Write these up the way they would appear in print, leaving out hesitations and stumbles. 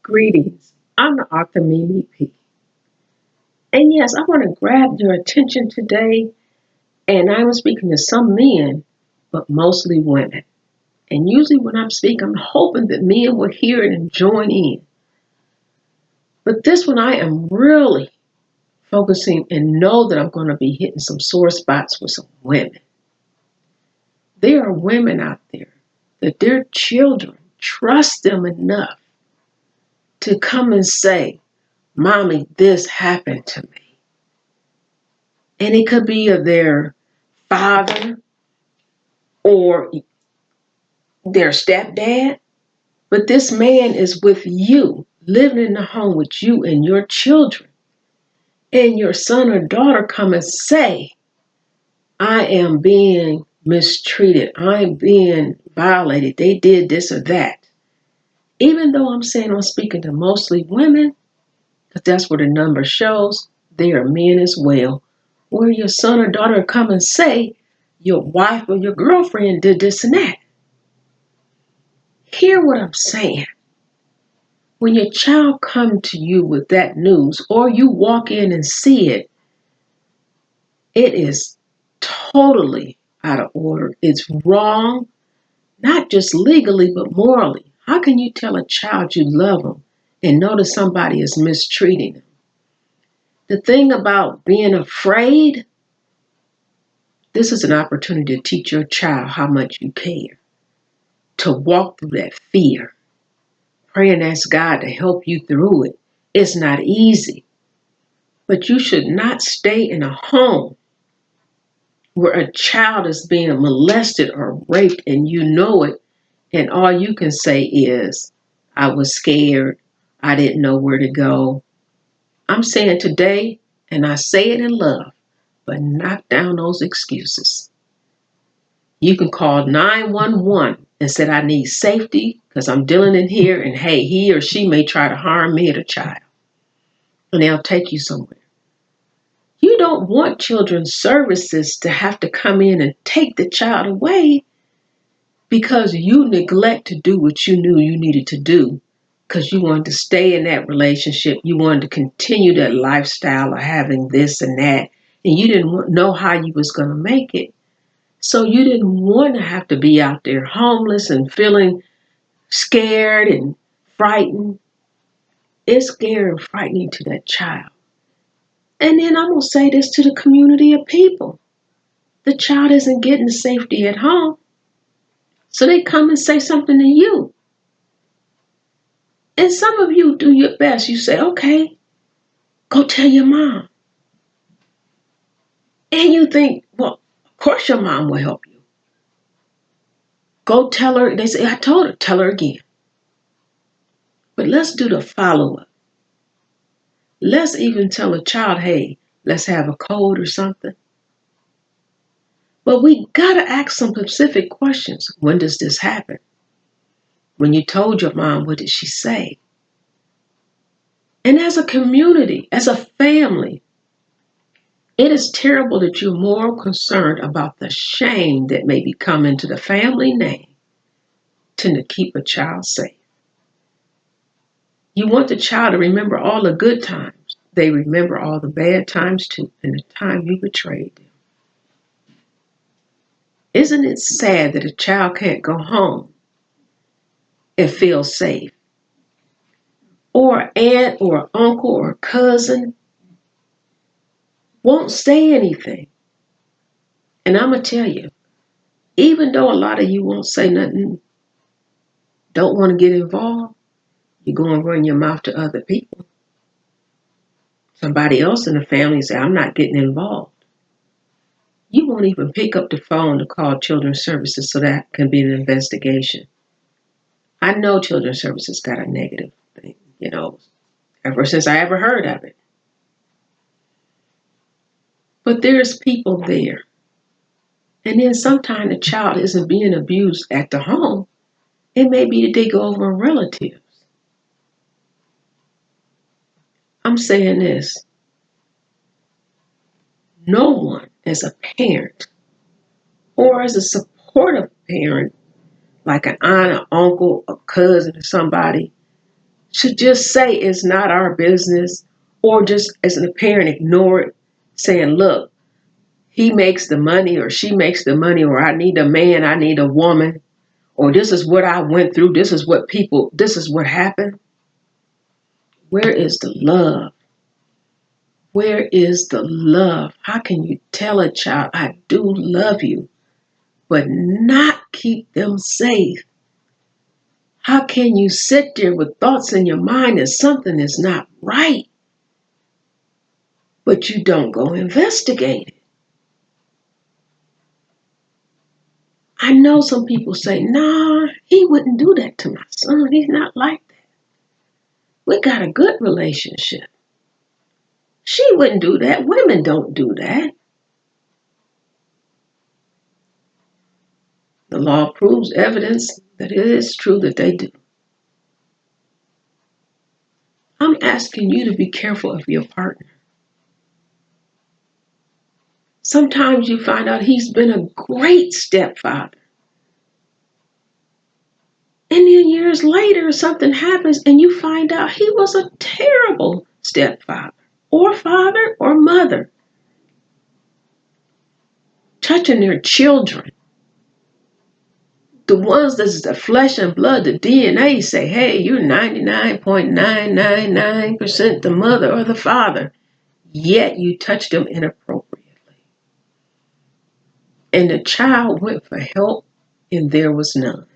Greetings. I'm the author Mimi P. And yes, I want to grab your attention today. And I'm speaking to some men, but mostly women. And usually when I'm speaking, I'm hoping that men will hear it and join in. But this one, I am really focusing and know that I'm going to be hitting some sore spots with some women. There are women out there that their children trust them enough to come and say, Mommy, this happened to me. And it could be of their father or their stepdad, but this man is with you, living in the home with you and your children. And your son or daughter come and say, I am being mistreated. I'm being violated. They did this or that. Even though I'm saying I'm speaking to mostly women, because that's what the number shows, there are men as well. Where your son or daughter come and say, your wife or your girlfriend did this and that. Hear what I'm saying. When your child come to you with that news, or you walk in and see it, it is totally out of order. It's wrong, not just legally, but morally. How can you tell a child you love them and know that somebody is mistreating them? The thing about being afraid, this is an opportunity to teach your child how much you care, to walk through that fear. Pray and ask God to help you through it. It's not easy, but you should not stay in a home where a child is being molested or raped and you know it, and all you can say is, I was scared. I didn't know where to go. I'm saying today, and I say it in love, but knock down those excuses. You can call 911 and say, I need safety because I'm dealing in here, and hey, he or she may try to harm me or the child. And they'll take you somewhere. You don't want children's services to have to come in and take the child away because you neglect to do what you knew you needed to do because you wanted to stay in that relationship. You wanted to continue that lifestyle of having this and that, and you didn't know how you was going to make it. So you didn't want to have to be out there homeless and feeling scared and frightened. It's scary and frightening to that child. And then I'm going to say this to the community of people. The child isn't getting the safety at home. So they come and say something to you. And some of you do your best. You say, okay, go tell your mom. And you think, well, of course your mom will help you. Go tell her. They say, I told her, tell her again. But let's do the follow-up. Let's even tell a child, hey, let's have a code or something. But we got to ask some specific questions. When does this happen? When you told your mom, what did she say? And as a community, as a family, it is terrible that you're more concerned about the shame that may be coming to the family name than to keep a child safe. You want the child to remember all the good times. They remember all the bad times too, and the time you betrayed them. Isn't it sad that a child can't go home and feel safe? Or aunt or uncle or cousin won't say anything. And I'm going to tell you, even though a lot of you won't say nothing, don't want to get involved, you're going to run your mouth to other people. Somebody else in the family say, I'm not getting involved. You won't even pick up the phone to call Children's Services so that can be an investigation. I know Children's Services got a negative thing, ever since I ever heard of it. But there's people there. And then sometimes the child isn't being abused at the home. It may be that they go over relatives. I'm saying this. No one as a parent or as a supportive parent, like an aunt, an uncle, a cousin, or somebody, should just say it's not our business, or just as a parent ignore it, saying, look, he makes the money or she makes the money, or I need a man, I need a woman, or this is what I went through, this is what happened. Where is the love? Where is the love? How can you tell a child, I do love you, but not keep them safe? How can you sit there with thoughts in your mind that something is not right, but you don't go investigate it? I know some people say, nah, he wouldn't do that to my son. He's not like that. We got a good relationship. She wouldn't do that. Women don't do that. The law proves evidence that it is true that they do. I'm asking you to be careful of your partner. Sometimes you find out he's been a great stepfather. And then years later, something happens and you find out he was a terrible stepfather or father or mother, touching their children. The ones that's the flesh and blood, the DNA say, hey, you're 99.999% the mother or the father. Yet you touched them inappropriately. And the child went for help and there was none.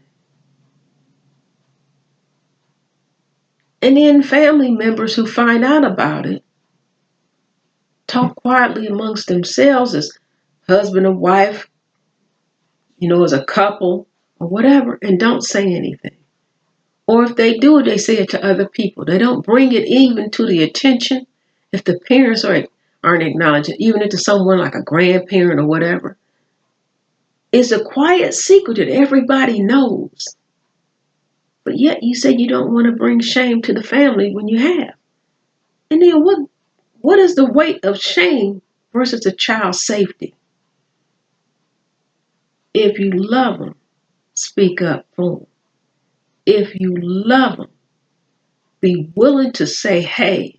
And then family members who find out about it talk quietly amongst themselves as husband and wife, as a couple or whatever, and don't say anything. Or if they do, they say it to other people. They don't bring it even to the attention if the parents aren't acknowledging, even if it's someone like a grandparent or whatever. It's a quiet secret that everybody knows. But yet you say you don't want to bring shame to the family when you have. And then what is the weight of shame versus a child's safety? If you love them, speak up for them. If you love them, be willing to say, hey,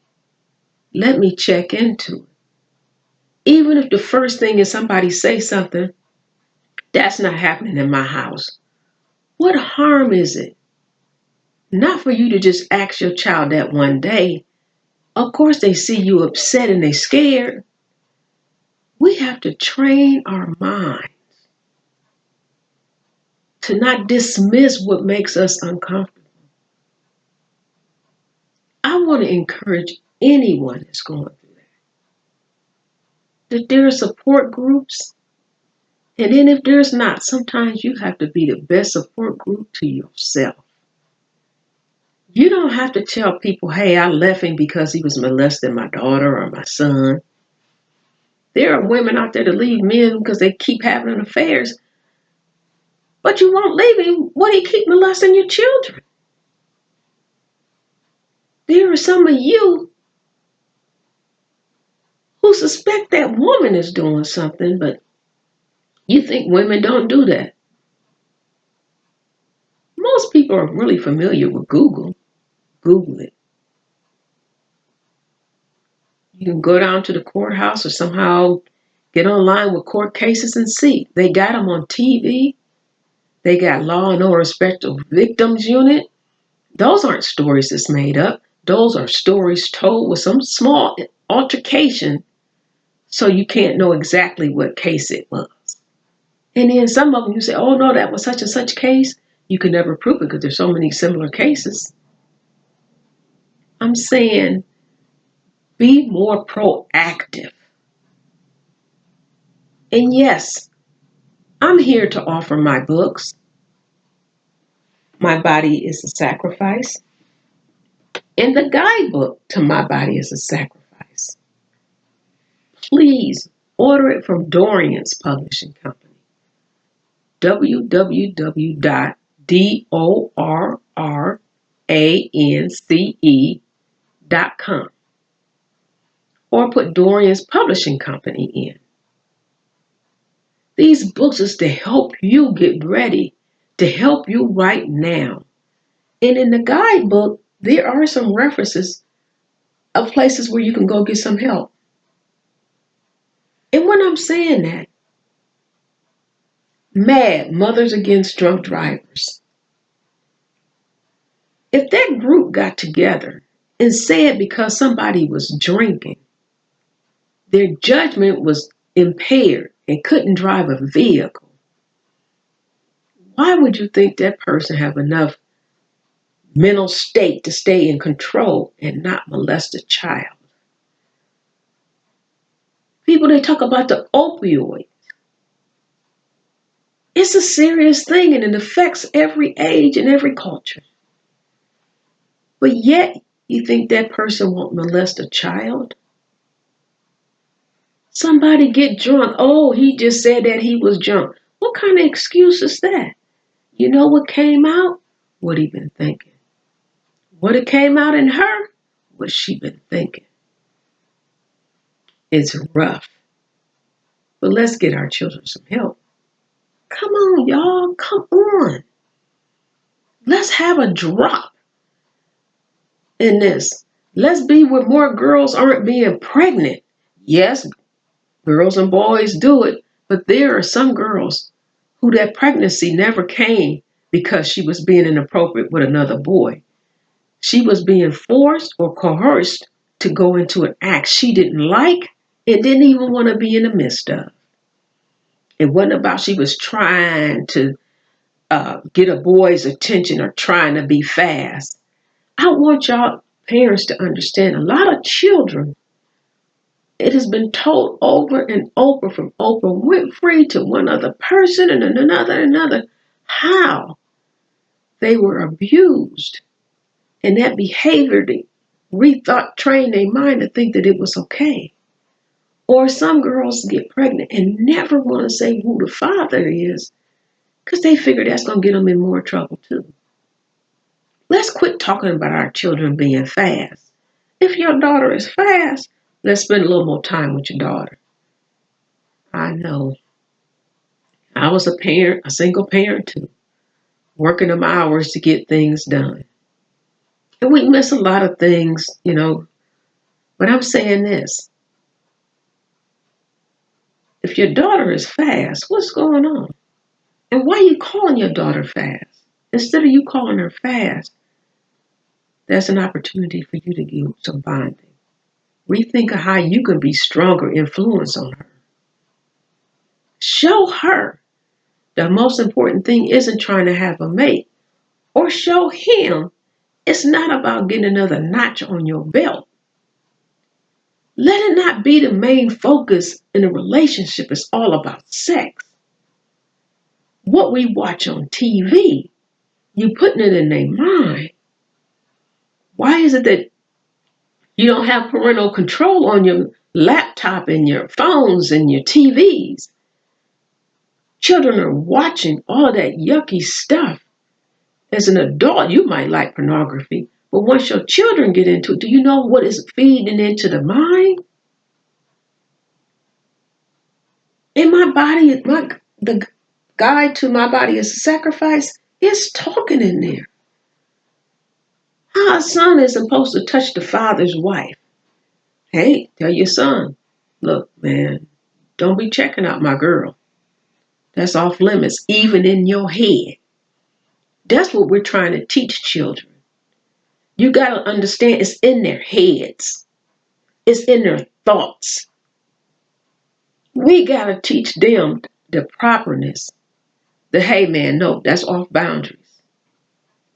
let me check into it. Even if the first thing is somebody say something, that's not happening in my house. What harm is it? Not for you to just ask your child that one day. Of course they see you upset and they scared. We have to train our mind to not dismiss what makes us uncomfortable. I want to encourage anyone that's going through that there are support groups. And then if there's not, sometimes you have to be the best support group to yourself. You don't have to tell people, hey, I left him because he was molesting my daughter or my son. There are women out there that leave men because they keep having affairs. But you won't leave him when he keep molesting your children. There are some of you who suspect that woman is doing something, but you think women don't do that. Most people are really familiar with Google. Google it. You can go down to the courthouse or somehow get online with court cases and see. They got them on TV. They got Law and Order Special Victims Unit. Those aren't stories that's made up. Those are stories told with some small altercation, so you can't know exactly what case it was. And then some of them you say, oh no, that was such and such case. You can never prove it because there's so many similar cases. I'm saying be more proactive. And yes, I'm here to offer my books. My Body is a Sacrifice. And the guidebook to My Body is a Sacrifice. Please order it from Dorian's Publishing Company. www.dorrance.com, or put Dorian's Publishing Company in. These books is to help you get ready, to help you right now. And in the guidebook, there are some references of places where you can go get some help. And when I'm saying that, MAD, Mothers Against Drunk Drivers, if that group got together and said because somebody was drinking, their judgment was impaired and couldn't drive a vehicle, why would you think that person have enough mental state to stay in control and not molest a child? People, they talk about the opioid. It's a serious thing and it affects every age and every culture. But yet, you think that person won't molest a child? Somebody get drunk. Oh, he just said that he was drunk. What kind of excuse is that? You know what came out? What he been thinking. What it came out in her? What she been thinking. It's rough. But let's get our children some help. Come on, y'all. Come on. Let's have a drop in this. Let's be where more girls aren't being pregnant. Yes, girls and boys do it, but there are some girls who that pregnancy never came because she was being inappropriate with another boy. She was being forced or coerced to go into an act she didn't like and didn't even want to be in the midst of. It wasn't about she was trying to get a boy's attention or trying to be fast. I want y'all parents to understand a lot of children, it has been told over and over from Oprah Winfrey to one other person and another, how they were abused. And that behavior, they rethought, trained their mind to think that it was okay. Or some girls get pregnant and never want to say who the father is because they figure that's going to get them in more trouble too. Let's quit talking about our children being fast. If your daughter is fast, let's spend a little more time with your daughter. I know. I was a parent, a single parent too, working them hours to get things done. And we miss a lot of things, but I'm saying this. If your daughter is fast, what's going on? And why are you calling your daughter fast? Instead of you calling her fast, that's an opportunity for you to give some bonding. Rethink of how you can be stronger influence on her. Show her the most important thing isn't trying to have a mate. Or show him it's not about getting another notch on your belt. Let it not be the main focus in a relationship. It's all about sex. What we watch on TV, you putting it in their mind. Why is it that you don't have parental control on your laptop and your phones and your TVs? Children are watching all of that yucky stuff. As an adult, you might like pornography, but once your children get into it, do you know what is feeding into the mind? In my body, the guide to my body is a sacrifice. It's talking in there. How a son is supposed to touch the father's wife. Hey, tell your son, look, man, don't be checking out my girl. That's off limits, even in your head. That's what we're trying to teach children. You got to understand it's in their heads. It's in their thoughts. We got to teach them the properness. The hey man, no, that's off boundaries.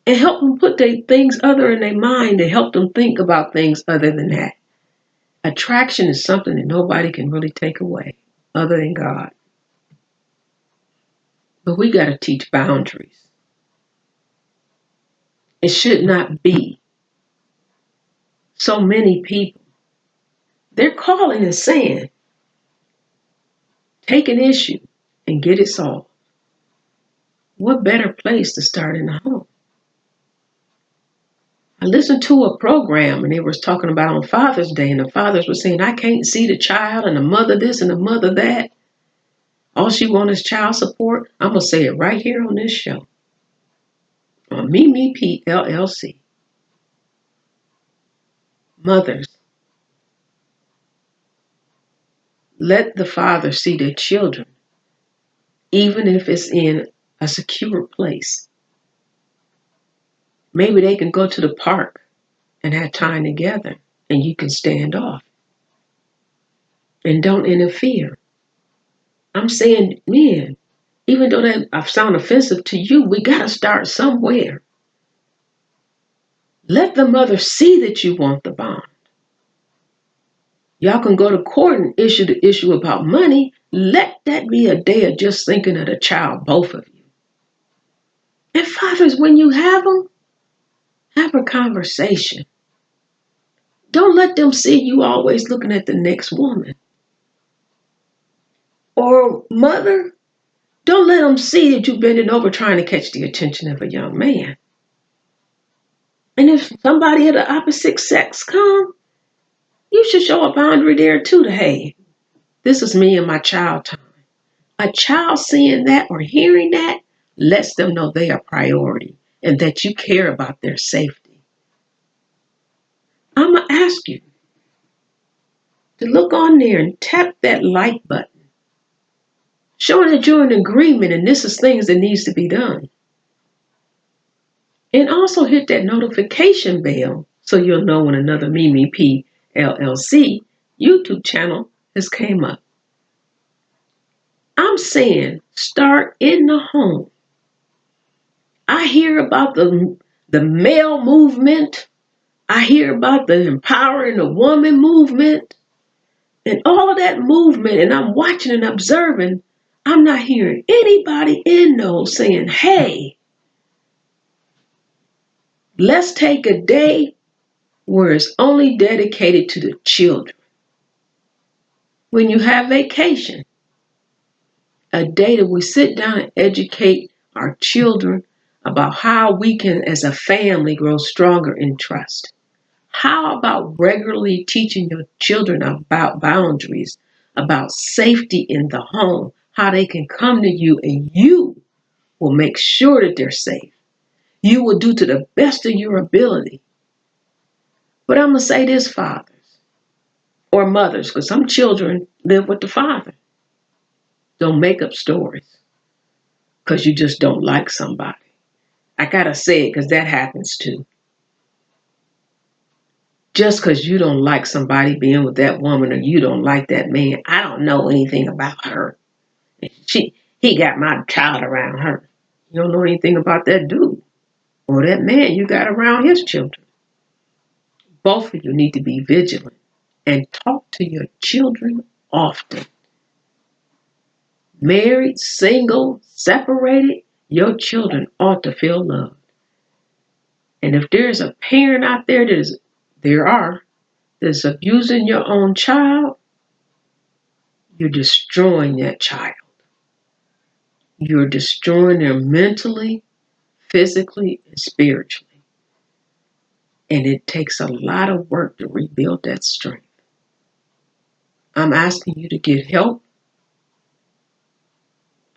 And help them put their things other in their mind to help them think about things other than that. Attraction is something that nobody can really take away other than God. But we got to teach boundaries. It should not be. So many people, they're calling and saying, take an issue and get it solved. What better place to start in the home? I listened to a program and they was talking about on Father's Day, and the fathers were saying, I can't see the child and the mother this and the mother that. All she wants is child support. I'm going to say it right here on this show. On Me Pete LLC. mothers, let the father see their children, even if it's in a secure place. Maybe they can go to the park and have time together, and you can stand off and don't interfere. I'm saying, men, even though that sound offensive to you, we got to start somewhere. Let the mother see that you want the bond. Y'all can go to court and issue the issue about money. Let that be a day of just thinking of the child, both of you. And fathers, when you have them, have a conversation. Don't let them see you always looking at the next woman. Or mother, don't let them see that you're bending over trying to catch the attention of a young man. And if somebody of the opposite sex come, you should show a boundary there too. To hey, this is me and my child time. A child seeing that or hearing that lets them know they are priority and that you care about their safety. I'm going to ask you to look on there and tap that like button, showing that you're in agreement and this is things that needs to be done. And also hit that notification bell so you'll know when another Mimi P LLC YouTube channel has came up. I'm saying start in the home. I hear about the male movement. I hear about the empowering the woman movement and all of that movement, and I'm watching and observing. I'm not hearing anybody in those saying, hey, let's take a day where it's only dedicated to the children. When you have vacation, a day that we sit down and educate our children about how we can, as a family, grow stronger in trust. How about regularly teaching your children about boundaries, about safety in the home, how they can come to you and you will make sure that they're safe. You will do to the best of your ability. But I'm going to say this, fathers or mothers, because some children live with the father. Don't make up stories because you just don't like somebody. I got to say it because that happens too. Just because you don't like somebody being with that woman or you don't like that man, I don't know anything about her. He got my child around her. You don't know anything about that dude or that man you got around his children. Both of you need to be vigilant and talk to your children often. Married, single, separated, your children ought to feel loved. And if there's a parent out there that's abusing your own child, you're destroying that child. You're destroying them mentally, physically, and spiritually. And it takes a lot of work to rebuild that strength. I'm asking you to get help.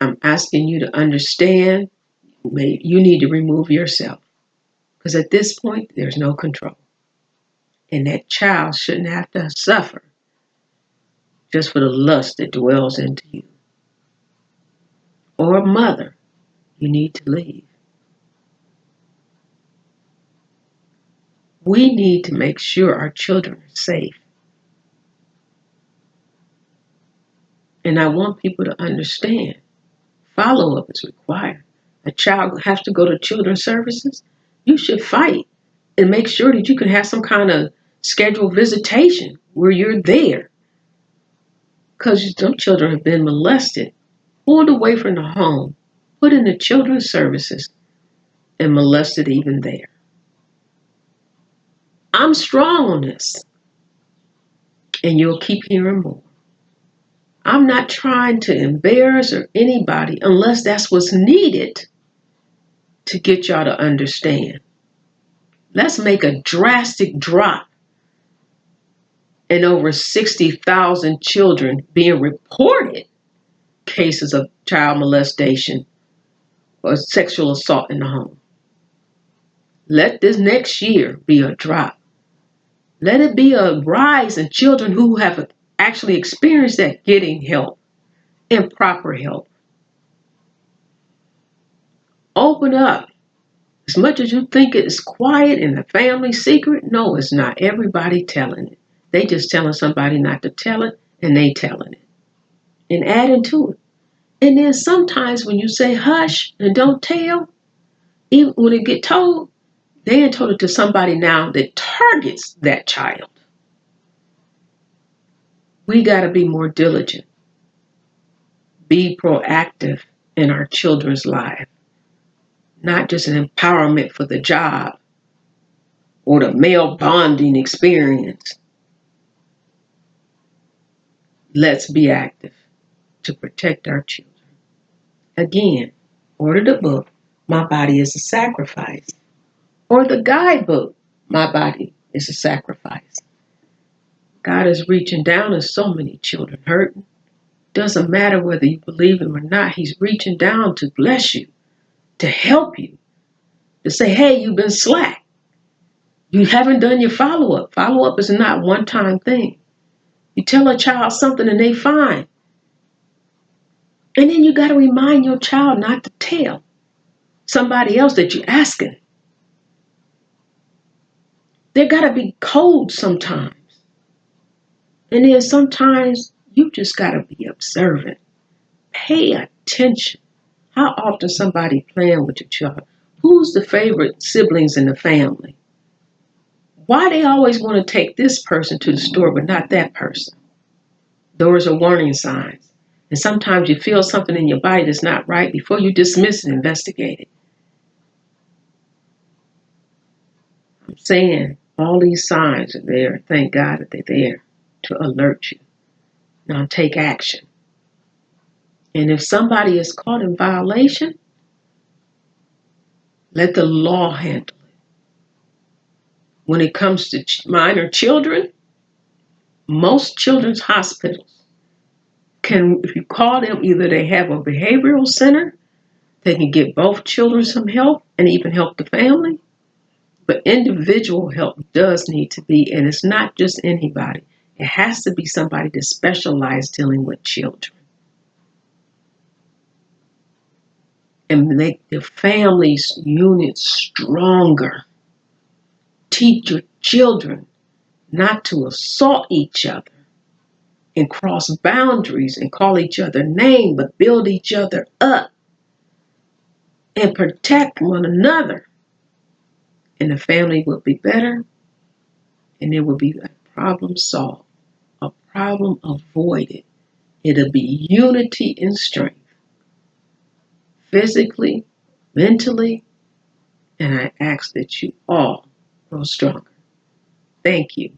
I'm asking you to understand you need to remove yourself. Because at this point, there's no control. And that child shouldn't have to suffer just for the lust that dwells into you. Or mother, you need to leave. We need to make sure our children are safe. And I want people to understand follow-up is required. A child has to go to children's services. You should fight and make sure that you can have some kind of scheduled visitation where you're there. Because some children have been molested, pulled away from the home, put into children's services, and molested even there. I'm strong on this, and you'll keep hearing more. I'm not trying to embarrass or anybody unless that's what's needed to get y'all to understand. Let's make a drastic drop in over 60,000 children being reported cases of child molestation or sexual assault in the home. Let this next year be a drop. Let it be a rise in children who have actually experienced that, getting help and proper help. Open up. As much as you think it's quiet in the family secret, no, it's not. Everybody telling it. They just telling somebody not to tell it, and they telling it and adding to it. And then sometimes when you say hush and don't tell, even when it get told, they ain't told it to somebody now that targets that child. We got to be more diligent, be proactive in our children's life, not just an empowerment for the job or the male bonding experience. Let's be active to protect our children. Again, order the book, My Body is a Sacrifice, or the guidebook, My Body is a Sacrifice. God is reaching down, and so many children hurting. Doesn't matter whether you believe him or not, he's reaching down to bless you, to help you, to say, hey, you've been slack. You haven't done your follow-up. Follow-up is not a one-time thing. You tell a child something and they fine. And then you got to remind your child not to tell somebody else that you're asking. There got to be codes sometimes. And then sometimes you just got to be observant. Pay attention. How often somebody playing with your child? Who's the favorite siblings in the family? Why they always want to take this person to the store but not that person? Those are warning signs. And sometimes you feel something in your body that's not right before you dismiss and investigate it. I'm saying all these signs are there. Thank God that they're there to alert you. Now take action. And if somebody is caught in violation, let the law handle it. When it comes to minor children, most children's hospitals can, if you call them, either they have a behavioral center, they can get both children some help and even help the family. But individual help does need to be, and it's not just anybody. It has to be somebody that specializes dealing with children. And make the family's unit stronger. Teach your children not to assault each other and cross boundaries and call each other names, but build each other up and protect one another. And the family will be better, and there will be a problem solved, a problem avoided. It'll be unity and strength, physically, mentally, and I ask that you all grow stronger. Thank you.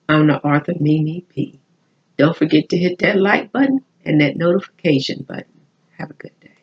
I'm the author, Mimi P. Don't forget to hit that like button and that notification button. Have a good day.